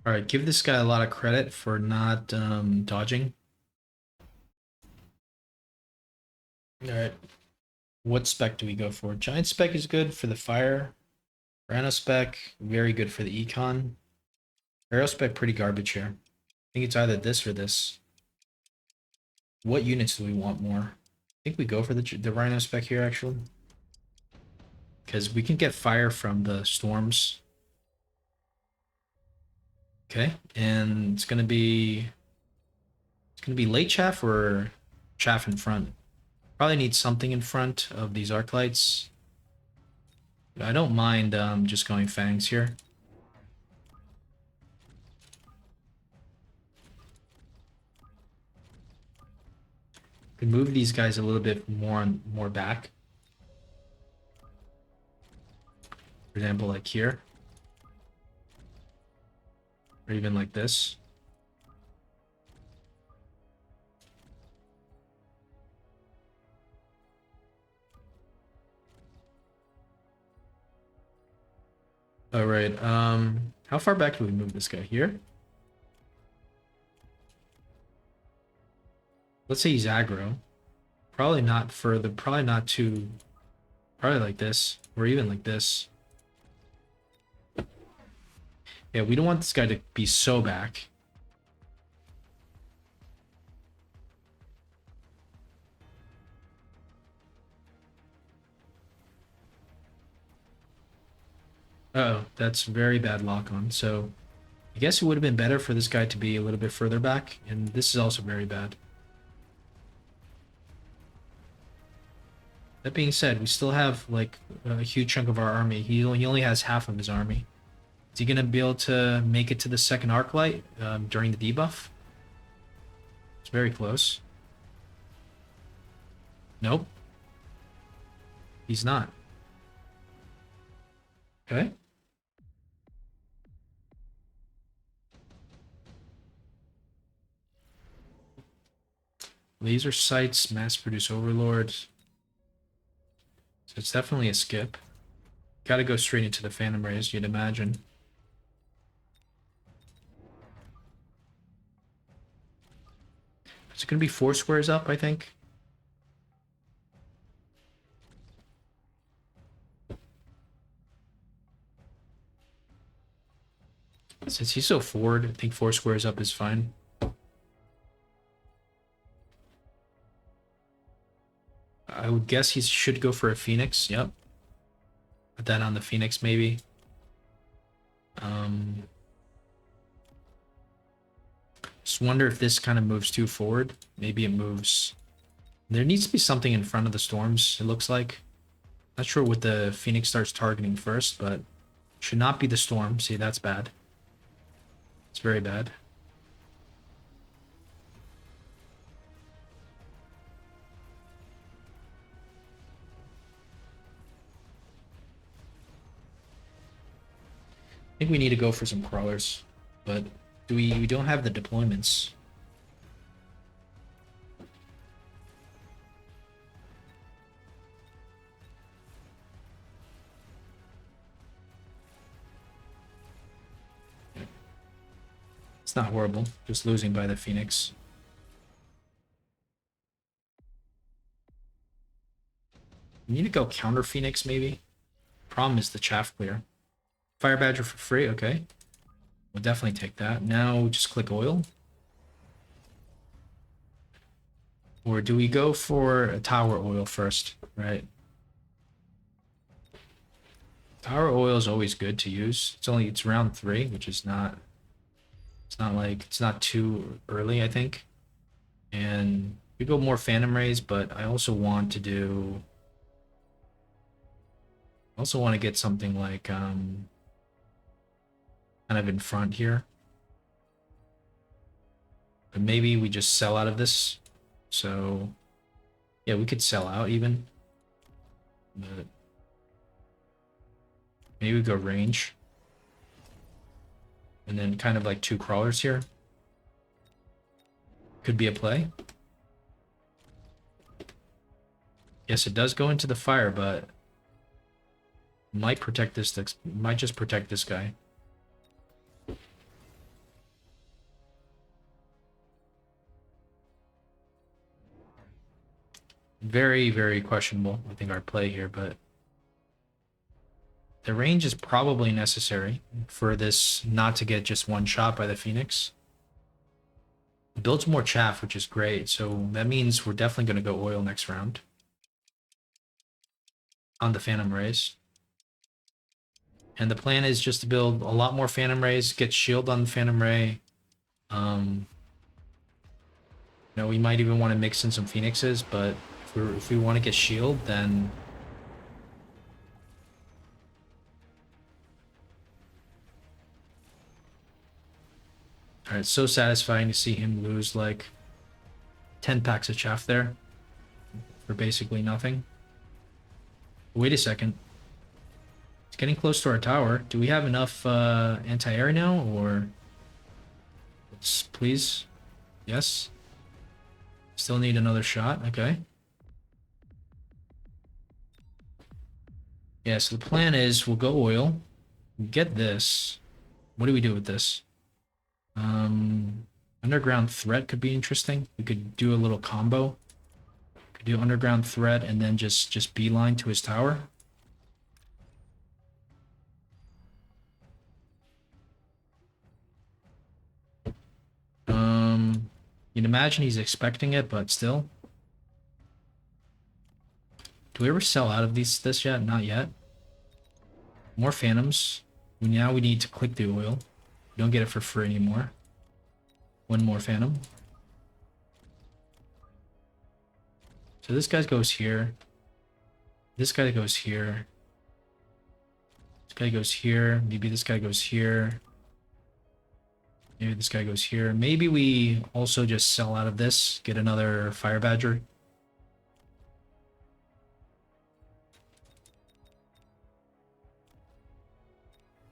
Alright, give this guy a lot of credit for not dodging. Alright, what spec do we go for? Giant spec is good for the fire. Rhino spec, very good for the econ. Aero spec, pretty garbage here. I think it's either this or this. What units do we want more? I think we go for the Rhino spec here, actually. Because we can get fire from the storms. Okay, and it's gonna be late chaff or chaff in front. Probably need something in front of these arc lights. But I don't mind just going fangs here. Can move these guys a little bit more back. For example, like here. Or even like this. All right. How far back do we move this guy here? Let's say he's aggro. Probably not further. Probably not too. Probably like this, or even like this. Yeah, we don't want this guy to be so back. Uh-oh, that's very bad lock on. So I guess it would have been better for this guy to be a little bit further back, and this is also very bad. That being said, we still have like a huge chunk of our army. He only has half of his army. Is he gonna be able to make it to the second arc light during the debuff? It's very close. Nope, he's not. Okay. Laser sights, mass produce overlord. So it's definitely a skip. Gotta go straight into the phantom rays, you'd imagine. Is it gonna be 4 squares up, I think? Since he's so forward, I think 4 squares up is fine. I would guess he should go for a Phoenix. Yep. Put that on the Phoenix, maybe. Um, just wonder if this kind of moves too forward. Maybe it moves. There needs to be something in front of the storms, it looks like. Not sure what the Phoenix starts targeting first, but should not be the storm. See, that's bad. It's very bad. I think we need to go for some crawlers, but we don't have the deployments. It's not horrible, just losing by the Phoenix. We need to go counter Phoenix, maybe. Problem is the chaff clear. Fire Badger for free, okay. We'll definitely take that. Now just click oil. Or do we go for a tower oil first, right? Tower oil is always good to use. It's round 3, which is not it's not too early, I think. And we go more phantom rays, but I also want to get something like kind of in front here. But maybe we just sell out of this. So yeah, we could sell out even. But maybe we go range. And then kind of like 2 crawlers here. Could be a play. Yes, it does go into the fire, but might protect this. Might just protect this guy. Very, very questionable, I think, our play here, but the range is probably necessary for this not to get just one shot by the Phoenix. It builds more chaff, which is great, so that means we're definitely going to go oil next round on the Phantom Rays. And the plan is just to build a lot more Phantom Rays, get shield on the Phantom Ray. We might even want to mix in some Phoenixes, but if we want to get shield, then all right, it's so satisfying to see him lose like 10 packs of chaff there for basically nothing. Wait a second. It's getting close to our tower. Do we have enough anti-air now, or let's please? Yes. Still need another shot. Okay. Yeah, so the plan is we'll go oil. Get this. What do we do with this? Underground threat could be interesting. We could do a little combo. Could do underground threat and then just beeline to his tower. You'd imagine he's expecting it, but still. Do we ever sell out of this yet? Not yet. More phantoms. Now we need to click the oil. We don't get it for free anymore. One more phantom. So this guy goes here. This guy goes here. This guy goes here. Maybe this guy goes here. Maybe this guy goes here. Maybe we also just sell out of this, get another Fire Badger.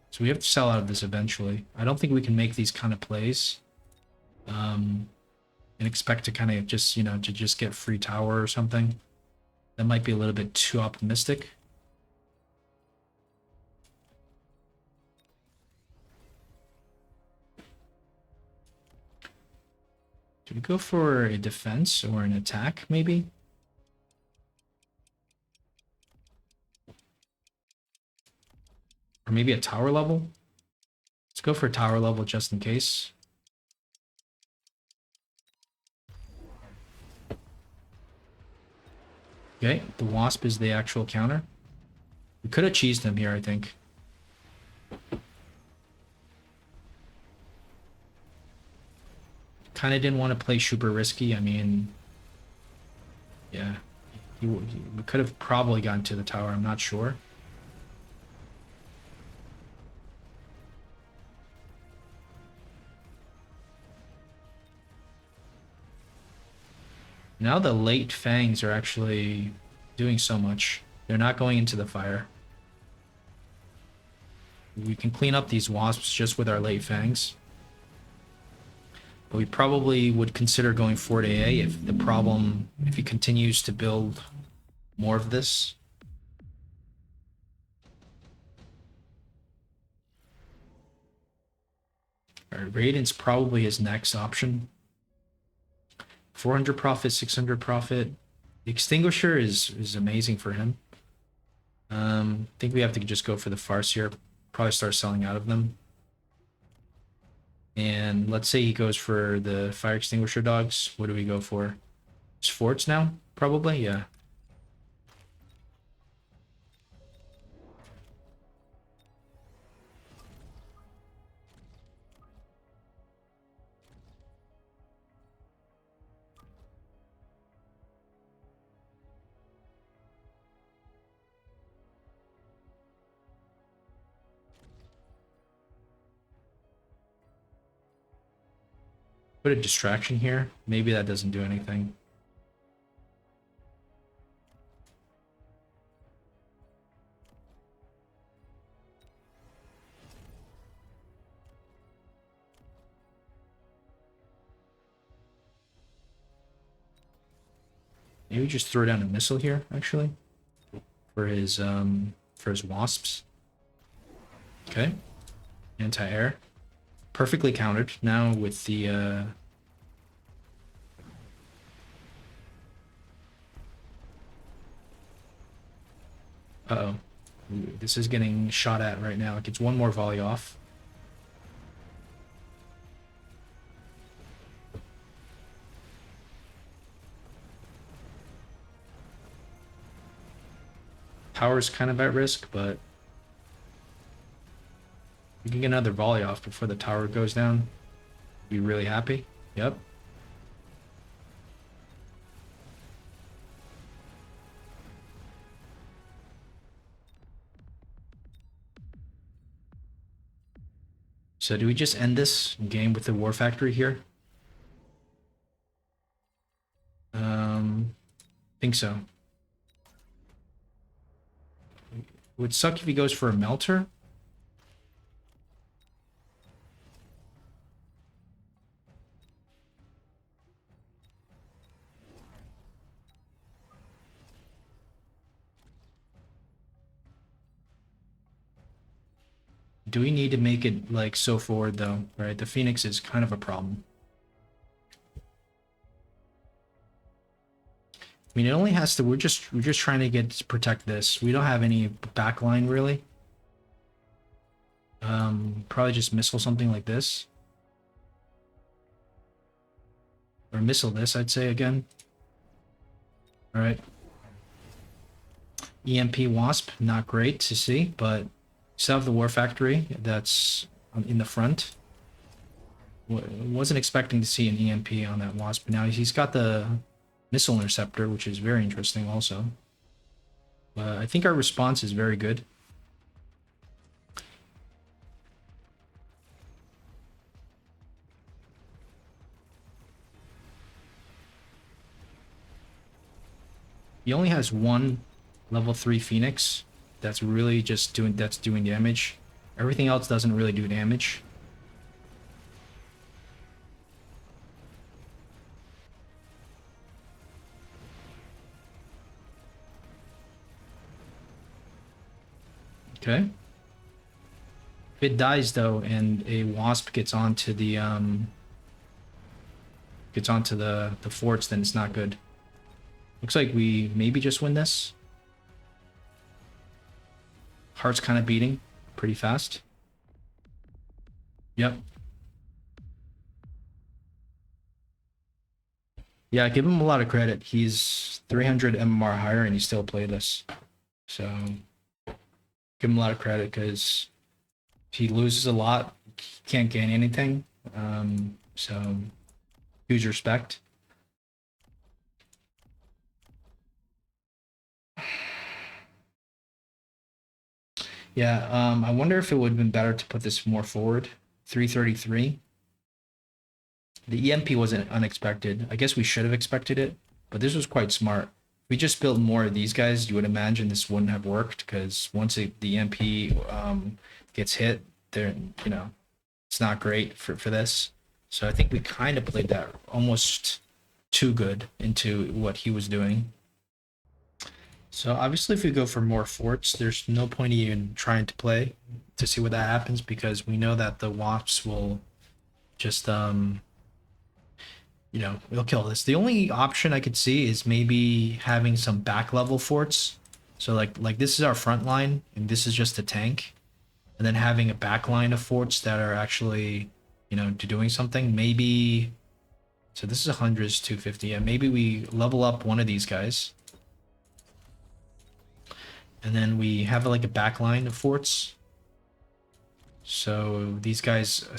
So we have to sell out of this eventually. I don't think we can make these kind of plays. And expect to kind of just, to just get free tower or something. That might be a little bit too optimistic. Do we go for a defense or an attack, maybe? Or maybe a tower level? Let's go for a tower level just in case. Okay, the Wasp is the actual counter. We could have cheesed him here, I think. Kind of didn't want to play super risky. I mean, yeah. We could have probably gotten to the tower, I'm not sure. Now the late fangs are actually doing so much. They're not going into the fire. We can clean up these wasps just with our late fangs. But we probably would consider going forward AA if he continues to build more of this. Alright, Radiant's probably his next option. 400 profit, 600 profit. The Extinguisher is amazing for him. I think we have to just go for the Farseer. Probably start selling out of them. And let's say he goes for the Fire Extinguisher dogs. What do we go for? It's forts now? Probably, yeah. Put a distraction here. Maybe that doesn't do anything. Maybe just throw down a missile here, actually, for his wasps. Okay, anti-air, perfectly countered. Now with the Uh-oh. This is getting shot at right now. It gets one more volley off. Tower's kind of at risk, but we can get another volley off before the tower goes down. Be really happy. Yep. So do we just end this game with the War Factory here? Think so. Would suck if he goes for a melter. Do we need to make it like so forward though, right? The Phoenix is kind of a problem. I mean, it only has to. We're just trying to get to protect this. We don't have any backline really. Probably just missile something like this, or missile this. I'd say again. All right. EMP Wasp, not great to see, but still have the War Factory that's in the front. Wasn't expecting to see an EMP on that Wasp, but now he's got the Missile Interceptor, which is very interesting also. I think our response is very good. He only has one level 3 Phoenix that's really just doing damage. Everything else doesn't really do damage. Okay. If it dies though, and a Wasp gets onto the forts, then it's not good. Looks like we maybe just win this. Heart's kind of beating pretty fast. Yep. Yeah, give him a lot of credit. He's 300 MMR higher and he still played this. So give him a lot of credit because he loses a lot, can't gain anything. So huge respect. Yeah, I wonder if it would have been better to put this more forward. 333. The EMP wasn't unexpected. I guess we should have expected it, but this was quite smart. If we just built more of these guys, you would imagine this wouldn't have worked because once the EMP gets hit, there, it's not great for this. So I think we kind of played that almost too good into what he was doing. So obviously if we go for more forts, there's no point even trying to play to see what that happens because we know that the Wasps will just it'll kill this. The only option I could see is maybe having some back level forts. So like this is our front line and this is just a tank. And then having a back line of forts that are actually, doing something. Maybe so this is 100's 250. Yeah, maybe we level up one of these guys. And then we have like a back line of forts. So these guys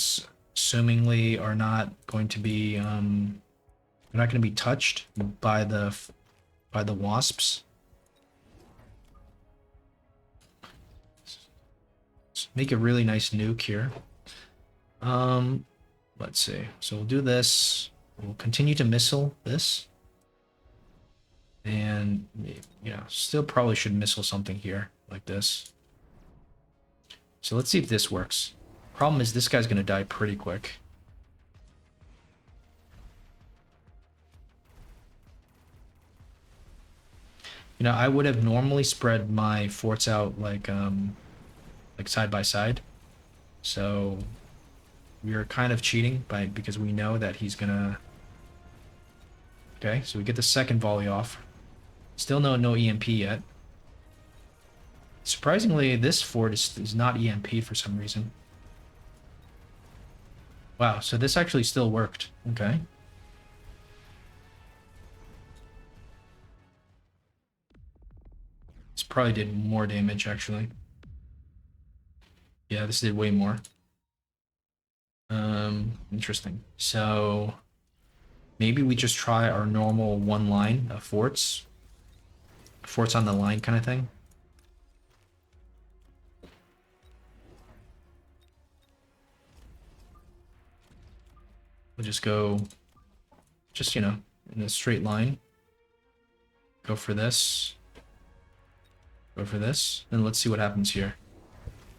assumingly are not going to be they're not going to be touched by the Wasps. Let's make a really nice nuke here. Let's see. So we'll do this. We'll continue to missile this. And still probably should missile something here like this. So let's see if this works. Problem is this guy's gonna die pretty quick. I would have normally spread my forts out like side by side. So we are kind of cheating because we know that he's gonna. Okay, so we get the second volley off. Still no EMP yet. Surprisingly, this fort is not EMP'd for some reason. Wow, so this actually still worked. Okay. This probably did more damage, actually. Yeah, this did way more. Interesting. So maybe we just try our normal one line of forts. Forts on the line kind of thing. We'll just go, just, you know, in a straight line. Go for this. Go for this. And let's see what happens here.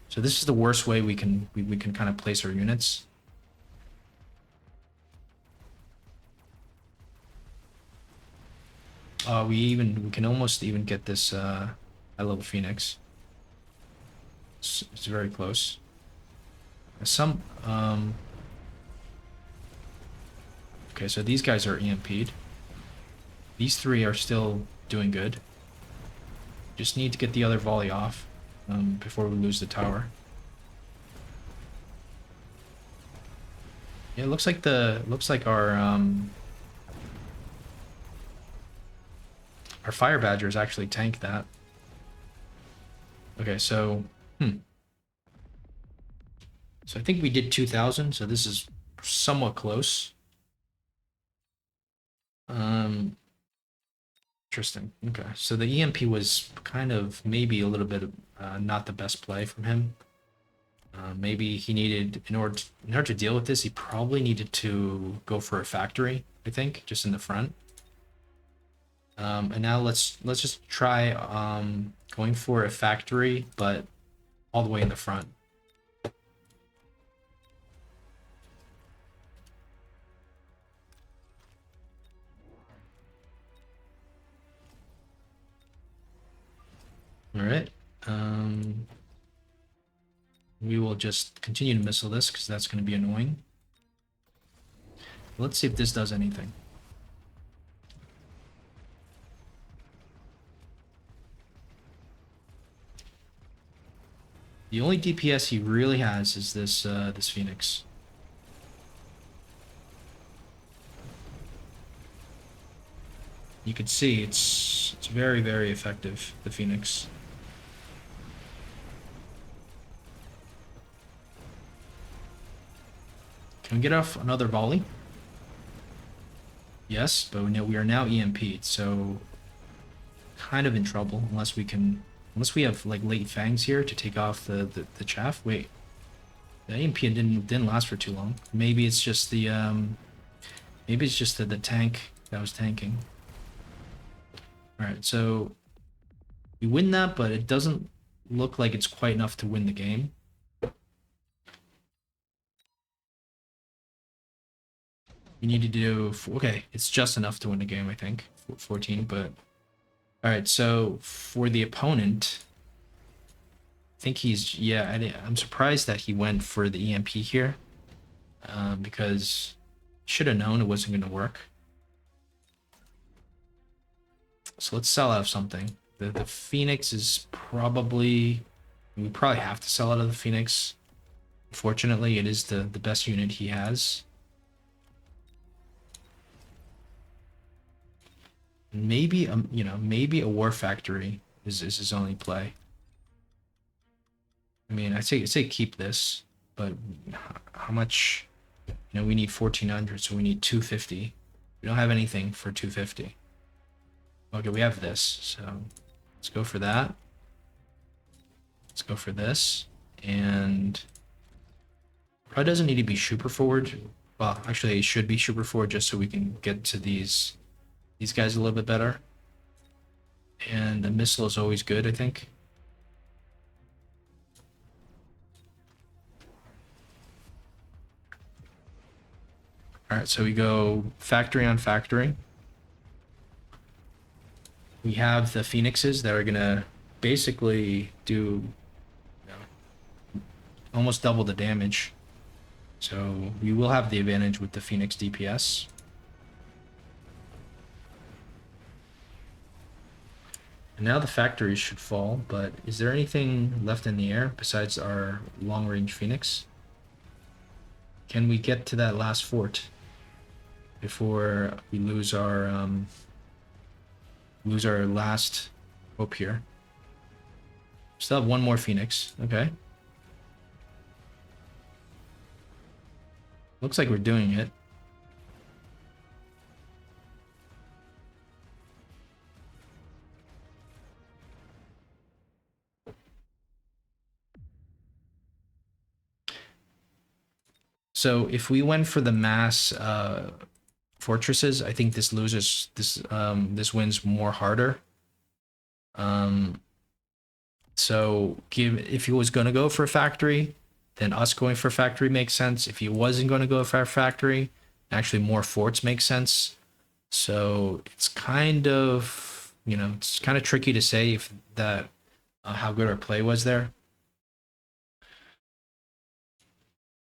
So this is the worst way we can kind of place our units. We can almost even get this high level Phoenix. It's very close. Some okay, so these guys are EMP'd. These three are still doing good. Just need to get the other volley off before we lose the tower. Yeah, it looks like our fire badgers actually tanked that. Okay, so so I think we did 2,000. So this is somewhat close. Interesting. Okay, so the EMP was kind of maybe a little bit not the best play from him. Maybe he needed, in order to deal with this, he probably needed to go for a factory, I think, just in the front. And now let's just try going for a factory, but all the way in the front. All right. We will just continue to missile this because that's going to be annoying. Let's see if this does anything. The only DPS he really has is this this Phoenix. You can see it's very, very effective, the Phoenix. Can we get off another volley? Yes, but we are now EMP'd, so kind of in trouble unless we have like late fangs here to take off the chaff. Wait, the EMP didn't last for too long. Maybe it's just the the tank that was tanking. All right, so we win that, but it doesn't look like it's quite enough to win the game. You need to do, okay, it's just enough to win the game, I think. 14, but all right, so for the opponent, I think he's, yeah, I'm surprised that he went for the EMP here, because should have known it wasn't going to work. So let's sell out of something. The Phoenix is probably, we probably have to sell out of the Phoenix. Fortunately, it is the best unit he has. Maybe you know, maybe a war factory is his only play. I mean, I say keep this, but how much? You know, we need 1,400, so we need 250. We don't have anything for 250. Okay, we have this, so let's go for that. Let's go for this, and probably doesn't need to be super forward. Well, actually, it should be super forward just so we can get to these guys a little bit better. And a missile is always good, I think. All right, so we go factory on factory. We have the Phoenixes that are gonna basically do, you know, almost double the damage. So we will have the advantage with the Phoenix DPS. And now the factories should fall, but is there anything left in the air besides our long-range Phoenix? Can we get to that last fort before we lose our last hope here? Still have one more Phoenix. Okay. Looks like we're doing it. So if we went for the mass fortresses, I think this loses this wins more harder. So if he was going to go for a factory, then us going for a factory makes sense. If he wasn't going to go for a factory, actually more forts make sense. So it's kind of, it's kind of tricky to say if that how good our play was there.